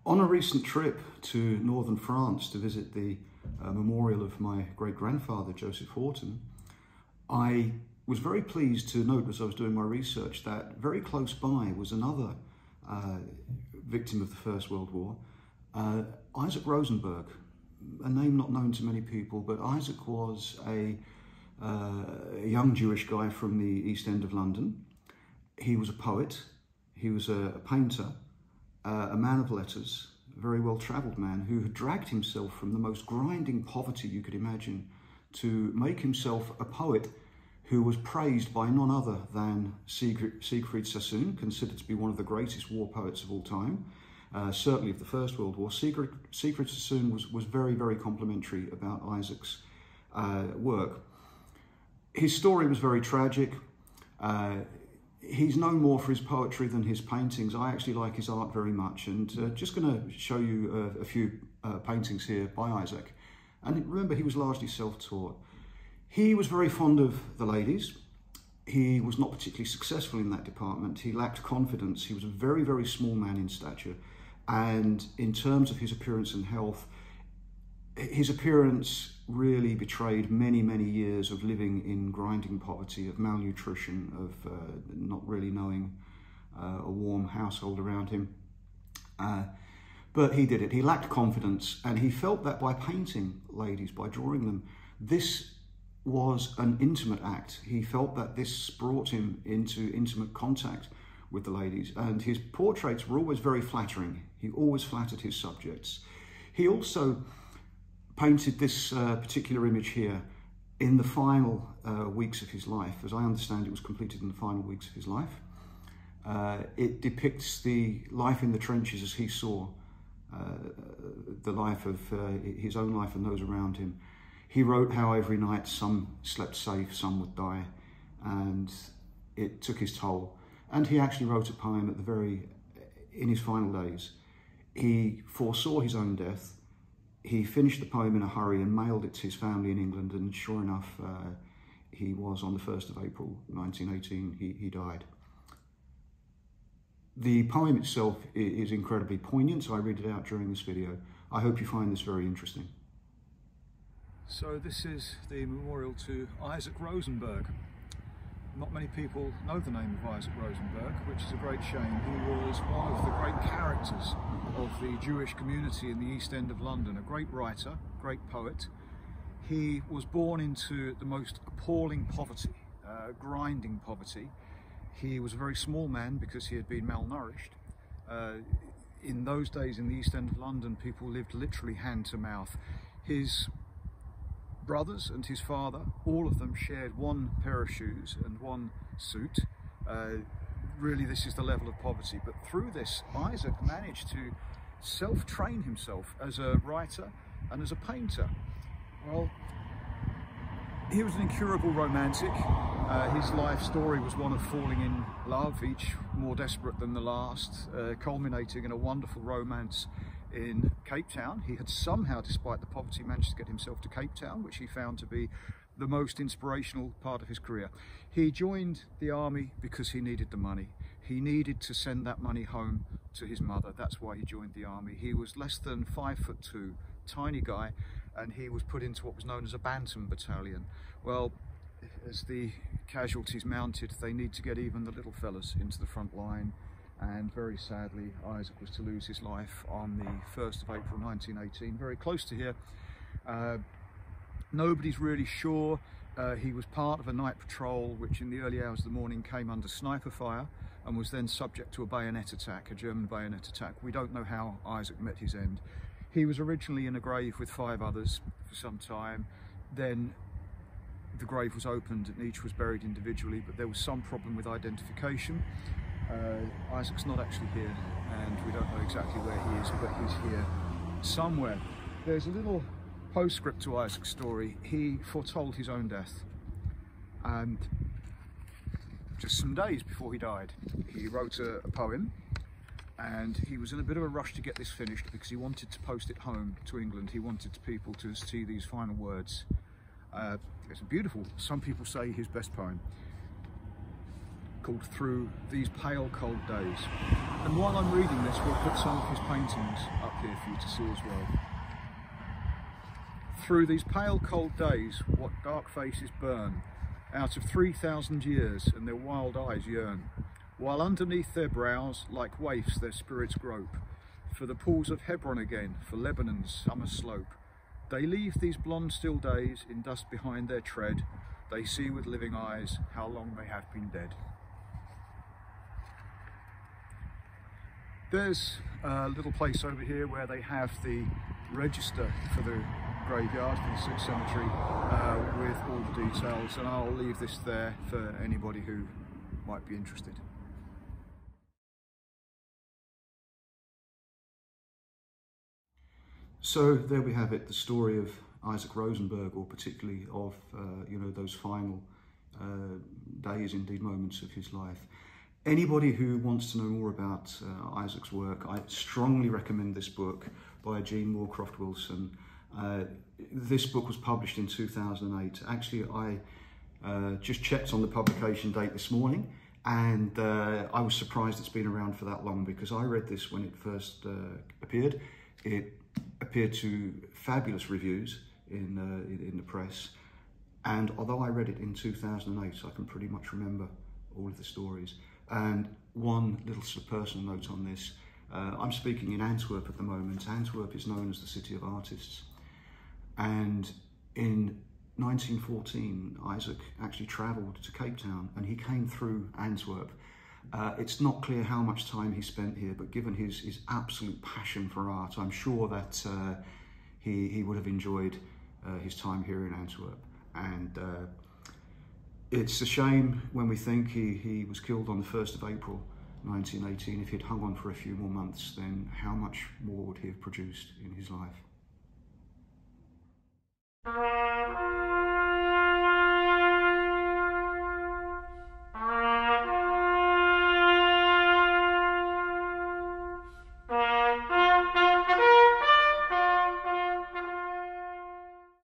On a recent trip to northern France to visit the memorial of my great-grandfather, Joseph Horton, I was very pleased to note as I was doing my research that very close by was another victim of the First World War, Isaac Rosenberg, a name not known to many people, but Isaac was a young Jewish guy from the East End of London. He was a poet, he was a painter, a man of letters, a very well-travelled man who had dragged himself from the most grinding poverty you could imagine to make himself a poet who was praised by none other than Siegfried Sassoon, considered to be one of the greatest war poets of all time, certainly of the First World War. Siegfried Sassoon was very, very complimentary about Isaac's work. His story was very tragic. He's known more for his poetry than his paintings. I actually like his art very much, and just going to show you a few paintings here by Isaac. And remember, he was largely self-taught. He was very fond of the ladies. He was not particularly successful in that department. He lacked confidence. He was a very, very small man in stature. And in terms of his appearance and health, his appearance really betrayed many, many years of living in grinding poverty, of malnutrition, of not really knowing a warm household around him. But he did it. He lacked confidence, and he felt that by painting ladies, by drawing them, this was an intimate act. He felt that this brought him into intimate contact with the ladies, and his portraits were always very flattering. He always flattered his subjects. He also painted this particular image here in the final weeks of his life. As I understand, it was completed in the final weeks of his life. It depicts the life in the trenches as he saw the life of his own life and those around him. He wrote how every night some slept safe, some would die, and it took his toll. And he actually wrote a poem in his final days. He foresaw his own death. He finished the poem in a hurry and mailed it to his family in England, and sure enough, he was on the 1st of April 1918, he died. The poem itself is incredibly poignant, so I read it out during this video. I hope you find this very interesting. So this is the memorial to Isaac Rosenberg. Not many people know the name of Isaac Rosenberg, which is a great shame. He was one of the great characters of the Jewish community in the East End of London, a great writer, great poet. He was born into the most appalling poverty, grinding poverty. He was a very small man because he had been malnourished. In those days in the East End of London, people lived literally hand to mouth. His brothers and his father, all of them shared one pair of shoes and one suit. Really, this is the level of poverty. But through this, Isaac managed to self-train himself as a writer and as a painter. Well, he was an incurable romantic. His life story was one of falling in love, each more desperate than the last, culminating in a wonderful romance in Cape Town. He had somehow, despite the poverty, managed to get himself to Cape Town, which he found to be the most inspirational part of his career. He joined the army because he needed the money. He needed to send that money home to his mother. That's why he joined the army. He was less than 5'2", tiny guy, and he was put into what was known as a Bantam battalion. Well, as the casualties mounted, they need to get even the little fellas into the front line. And very sadly, Isaac was to lose his life on the 1st of April 1918, very close to here. Nobody's really sure. He was part of a night patrol which in the early hours of the morning came under sniper fire and was then subject to a bayonet attack, a German bayonet attack. We don't know how Isaac met his end. He was originally in a grave with 5 others for some time. Then the grave was opened and each was buried individually, but there was some problem with identification. Isaac's not actually here, and we don't know exactly where he is, but he's here somewhere. There's a little postscript to Isaac's story. He foretold his own death, and just some days before he died, he wrote a poem, and he was in a bit of a rush to get this finished because he wanted to post it home to England. He wanted people to see these final words. It's a beautiful, some people say his best poem, called Through These Pale Cold Days. And while I'm reading this, we'll put some of his paintings up here for you to see as well. Through these pale cold days, what dark faces burn, out of 3,000 years, and their wild eyes yearn, while underneath their brows, like waifs, their spirits grope, for the pools of Hebron again, for Lebanon's summer slope. They leave these blonde still days in dust behind their tread. They see with living eyes how long they have been dead. There's a little place over here where they have the register for the graveyard, for the cemetery, with all the details, and I'll leave this there for anybody who might be interested. So there we have it, the story of Isaac Rosenberg, or particularly of you know, those final days, indeed moments of his life. Anybody who wants to know more about Isaac's work, I strongly recommend this book by Jean Moorcroft Wilson. This book was published in 2008. Actually, I just checked on the publication date this morning, and I was surprised it's been around for that long, because I read this when it first appeared. It appeared to fabulous reviews in the press, and although I read it in 2008, I can pretty much remember all of the stories. And one little sort of personal note on this, I'm speaking in Antwerp at the moment. Antwerp is known as the city of artists, and in 1914 Isaac actually travelled to Cape Town, and he came through Antwerp. It's not clear how much time he spent here, but given his absolute passion for art, I'm sure that he would have enjoyed his time here in Antwerp. And it's a shame when we think he was killed on the 1st of April 1918. If he'd hung on for a few more months, then how much more would he have produced in his life?